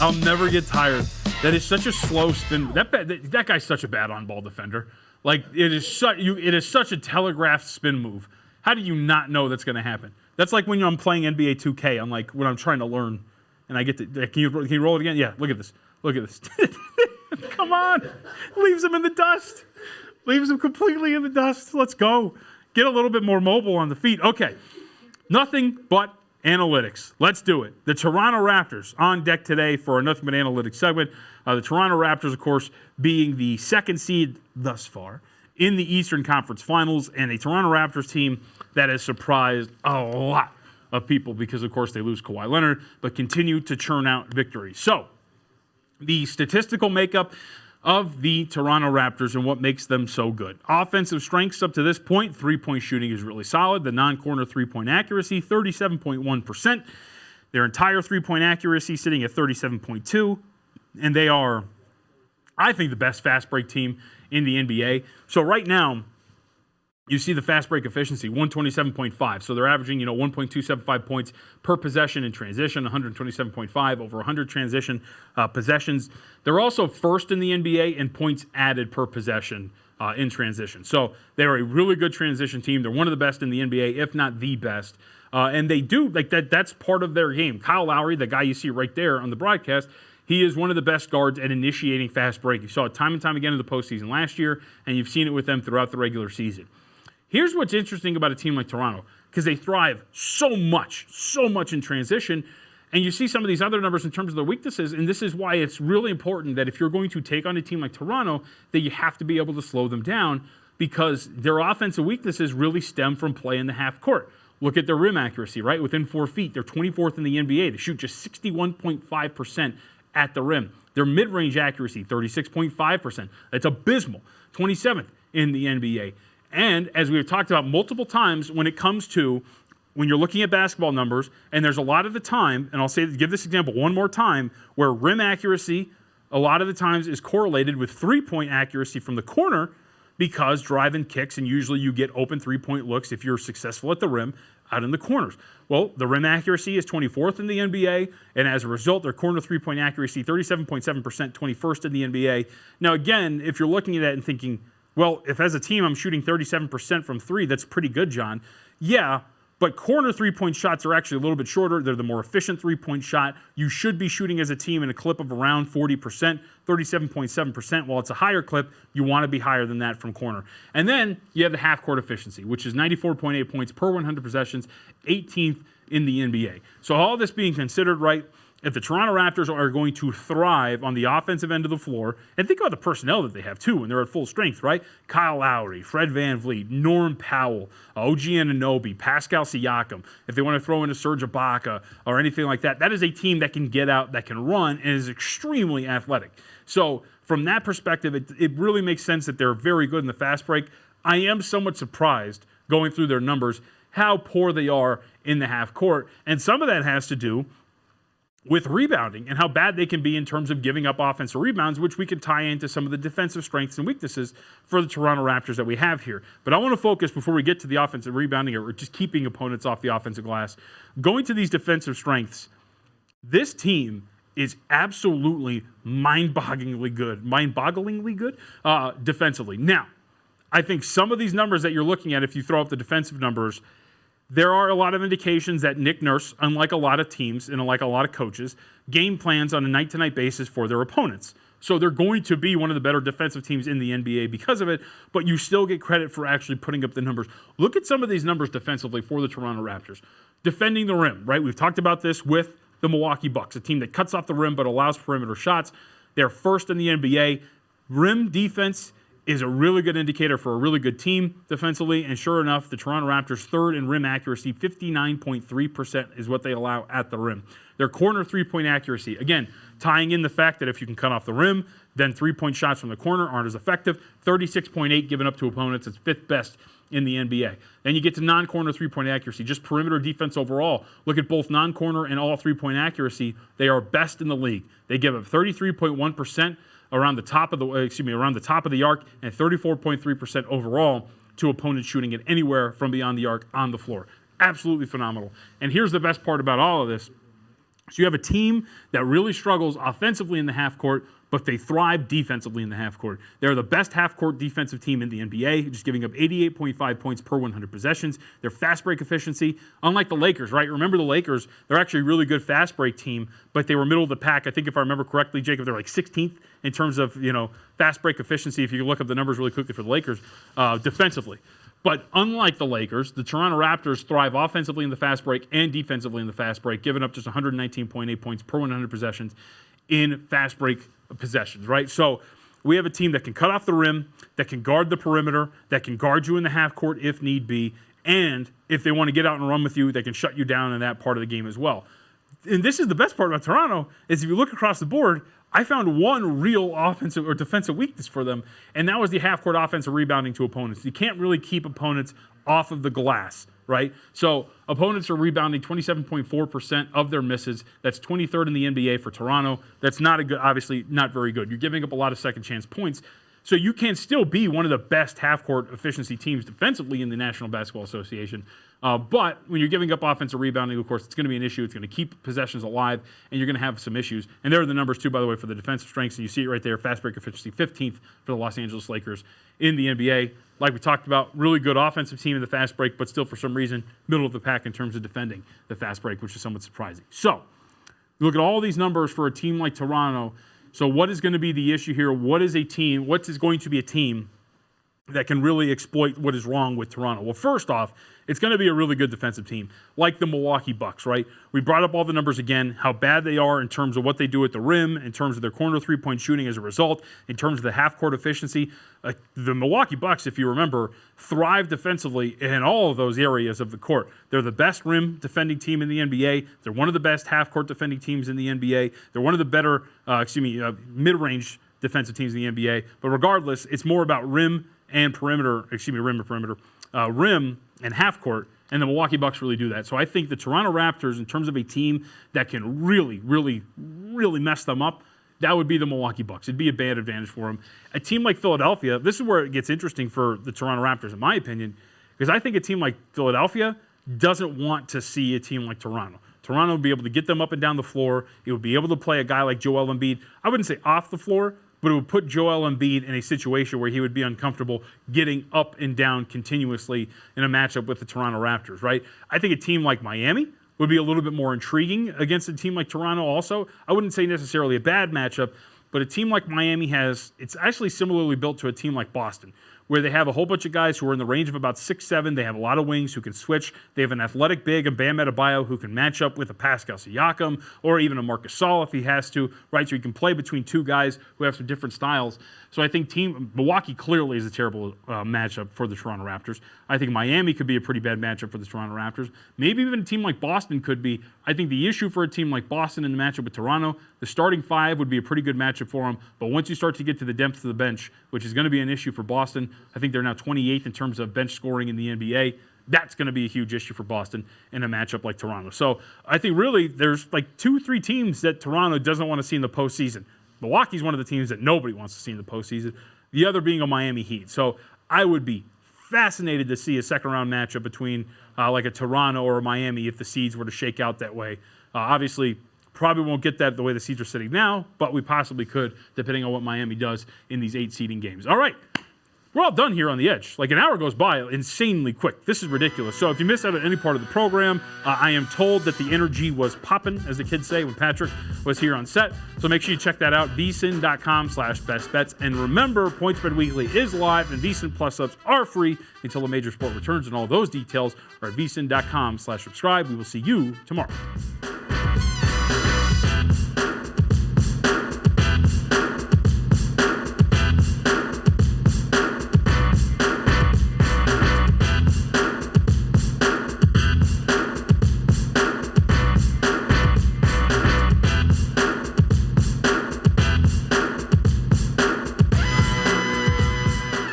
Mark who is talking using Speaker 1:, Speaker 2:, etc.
Speaker 1: I'll never get tired. That is such a slow spin. That guy's such a bad on-ball defender. Like, it is such a telegraphed spin move. How do you not know that's going to happen? That's like when I'm playing NBA 2K. I'm like, when I'm trying to learn, and I get to, can you roll it again? Yeah, look at this. Look at this. Come on. Leaves him in the dust. Leaves him completely in the dust. Let's go. Get a little bit more mobile on the feet. Okay. Nothing but analytics. Let's do it. The Toronto Raptors on deck today for a Nothing But Analytics segment. The Toronto Raptors, of course, being the second seed thus far in the Eastern Conference Finals, and a Toronto Raptors team that has surprised a lot of people because, of course, they lose Kawhi Leonard, but continue to churn out victories. So, the statistical makeup of the Toronto Raptors and what makes them so good. Offensive strengths up to this point, three-point shooting is really solid. The non-corner three-point accuracy, 37.1%. Their entire three-point accuracy sitting at 37.2%. And they are, I think, the best fast break team in the NBA. So right now, you see the fast break efficiency, 127.5. So they're averaging, 1.275 points per possession in transition, 127.5 over 100 transition possessions. They're also first in the NBA in points added per possession in transition. So they're a really good transition team. They're one of the best in the NBA, if not the best. And they do, like that's part of their game. Kyle Lowry, the guy you see right there on the broadcast, he is one of the best guards at initiating fast break. You saw it time and time again in the postseason last year, and you've seen it with them throughout the regular season. Here's what's interesting about a team like Toronto, because they thrive so much in transition, and you see some of these other numbers in terms of their weaknesses, and this is why it's really important that if you're going to take on a team like Toronto, that you have to be able to slow them down, because their offensive weaknesses really stem from play in the half court. Look at their rim accuracy, right? Within 4 feet, they're 24th in the NBA. They shoot just 61.5% at the rim. Their mid-range accuracy, 36.5%. That's abysmal. 27th in the NBA. And as we've talked about multiple times, when it comes to when you're looking at basketball numbers, and there's a lot of the time, and I'll give this example one more time, where rim accuracy a lot of the times is correlated with three-point accuracy from the corner, because drive and kicks, and usually you get open three-point looks if you're successful at the rim out in the corners. Well, the rim accuracy is 24th in the NBA, and as a result, their corner three-point accuracy, 37.7%, 21st in the NBA. Now, again, if you're looking at that and thinking, well, if as a team I'm shooting 37% from three, that's pretty good, John. Yeah, but corner three-point shots are actually a little bit shorter. They're the more efficient three-point shot. You should be shooting as a team in a clip of around 40%, 37.7%. While it's a higher clip, you want to be higher than that from corner. And then you have the half-court efficiency, which is 94.8 points per 100 possessions, 18th in the NBA. So all this being considered, right, if the Toronto Raptors are going to thrive on the offensive end of the floor, and think about the personnel that they have too when they're at full strength, right? Kyle Lowry, Fred VanVleet, Norm Powell, OG Anunoby, Pascal Siakam. If they want to throw in a Serge Ibaka or anything like that, that is a team that can get out, that can run, and is extremely athletic. So from that perspective, it really makes sense that they're very good in the fast break. I am somewhat surprised going through their numbers how poor they are in the half court, and some of that has to do with rebounding and how bad they can be in terms of giving up offensive rebounds, which we can tie into some of the defensive strengths and weaknesses for the Toronto Raptors that we have here. But I want to focus, before we get to the offensive rebounding or just keeping opponents off the offensive glass, going to these defensive strengths. This team is absolutely mind-bogglingly good defensively. Now, I think some of these numbers that you're looking at, if you throw up the defensive numbers, there are a lot of indications that Nick Nurse, unlike a lot of teams and unlike a lot of coaches, game plans on a night-to-night basis for their opponents. So they're going to be one of the better defensive teams in the NBA because of it, but you still get credit for actually putting up the numbers. Look at some of these numbers defensively for the Toronto Raptors. Defending the rim, right? We've talked about this with the Milwaukee Bucks, a team that cuts off the rim but allows perimeter shots. They're first in the NBA. Rim defense is a really good indicator for a really good team defensively, and sure enough, the Toronto Raptors third in rim accuracy, 59.3% is what they allow at the rim. Their corner three-point accuracy, again, tying in the fact that if you can cut off the rim, then three-point shots from the corner aren't as effective. 36.8 given up to opponents, it's fifth best in the NBA. Then you get to non-corner three-point accuracy, just perimeter defense overall. Look at both non-corner and all three-point accuracy. They are best in the league. They give up 33.1% around the top of the arc, and 34.3% overall to opponents shooting it anywhere from beyond the arc on the floor. Absolutely phenomenal. And here's the best part about all of this. So you have a team that really struggles offensively in the half court, but they thrive defensively in the half court. They're the best half court defensive team in the NBA, just giving up 88.5 points per 100 possessions. Their fast break efficiency, unlike the Lakers, right? Remember the Lakers, they're actually a really good fast break team, but they were middle of the pack. I think if I remember correctly, Jacob, they're like 16th in terms of, fast break efficiency, if you look up the numbers really quickly for the Lakers, defensively. But unlike the Lakers, the Toronto Raptors thrive offensively in the fast break and defensively in the fast break, giving up just 119.8 points per 100 possessions in fast break possessions, right? So we have a team that can cut off the rim, that can guard the perimeter, that can guard you in the half court if need be, and if they want to get out and run with you, they can shut you down in that part of the game as well. And this is the best part about Toronto, is if you look across the board, I found one real offensive or defensive weakness for them, and that was the half-court offensive rebounding to opponents. You can't really keep opponents off of the glass, right? So opponents are rebounding 27.4% of their misses. That's 23rd in the NBA for Toronto. That's not a good, obviously not very good. You're giving up a lot of second-chance points. So you can still be one of the best half-court efficiency teams defensively in the National Basketball Association. But when you're giving up offensive rebounding, of course, it's going to be an issue. It's going to keep possessions alive, and you're going to have some issues. And there are the numbers, too, by the way, for the defensive strengths. And you see it right there, fast break efficiency 15th for the Los Angeles Lakers in the NBA. Like we talked about, really good offensive team in the fast break, but still, for some reason, middle of the pack in terms of defending the fast break, which is somewhat surprising. So you look at all these numbers for a team like Toronto. So what is going to be the issue here? What is going to be a team that can really exploit what is wrong with Toronto? Well, first off, it's going to be a really good defensive team, like the Milwaukee Bucks, right? We brought up all the numbers again, how bad they are in terms of what they do at the rim, in terms of their corner three-point shooting as a result, in terms of the half-court efficiency. The Milwaukee Bucks, if you remember, thrive defensively in all of those areas of the court. They're the best rim defending team in the NBA. They're one of the best half-court defending teams in the NBA. They're one of the better, mid-range defensive teams in the NBA. But regardless, it's more about rim and half court, and the Milwaukee Bucks really do that. So I think the Toronto Raptors, in terms of a team that can really, really, really mess them up, that would be the Milwaukee Bucks. It'd be a bad advantage for them. A team like Philadelphia, this is where it gets interesting for the Toronto Raptors, in my opinion, because I think a team like Philadelphia doesn't want to see a team like Toronto. Toronto would be able to get them up and down the floor. It would be able to play a guy like Joel Embiid. I wouldn't say off the floor, but it would put Joel Embiid in a situation where he would be uncomfortable getting up and down continuously in a matchup with the Toronto Raptors, right? I think a team like Miami would be a little bit more intriguing against a team like Toronto also. I wouldn't say necessarily a bad matchup, but a team like Miami it's actually similarly built to a team like Boston, where they have a whole bunch of guys who are in the range of about 6'7". They have a lot of wings who can switch. They have an athletic big, a Bam Adebayo, who can match up with a Pascal Siakam or even a Marc Gasol if he has to, right? So he can play between two guys who have some different styles. So I think Milwaukee clearly is a terrible matchup for the Toronto Raptors. I think Miami could be a pretty bad matchup for the Toronto Raptors. Maybe even a team like Boston could be. I think the issue for a team like Boston in the matchup with Toronto, the starting five would be a pretty good matchup for them. But once you start to get to the depth of the bench, which is going to be an issue for Boston, I think they're now 28th in terms of bench scoring in the NBA. That's going to be a huge issue for Boston in a matchup like Toronto. So I think really there's like 2-3 teams that Toronto doesn't want to see in the postseason. Milwaukee's one of the teams that nobody wants to see in the postseason, the other being a Miami Heat. So I would be fascinated to see a second-round matchup between like a Toronto or a Miami if the seeds were to shake out that way. Obviously, probably won't get that the way the seeds are sitting now, but we possibly could, depending on what Miami does in these 8 seeding games. All right. We're all done here on The Edge. Like an hour goes by insanely quick. This is ridiculous. So if you missed out on any part of the program, I am told that the energy was popping, as the kids say, when Patrick was here on set. So make sure you check that out, VSiN.com/bestbets. And remember, Point Spread Weekly is live, and VSiN Plus subs are free until a major sport returns. And all those details are at VSiN.com/subscribe. We will see you tomorrow.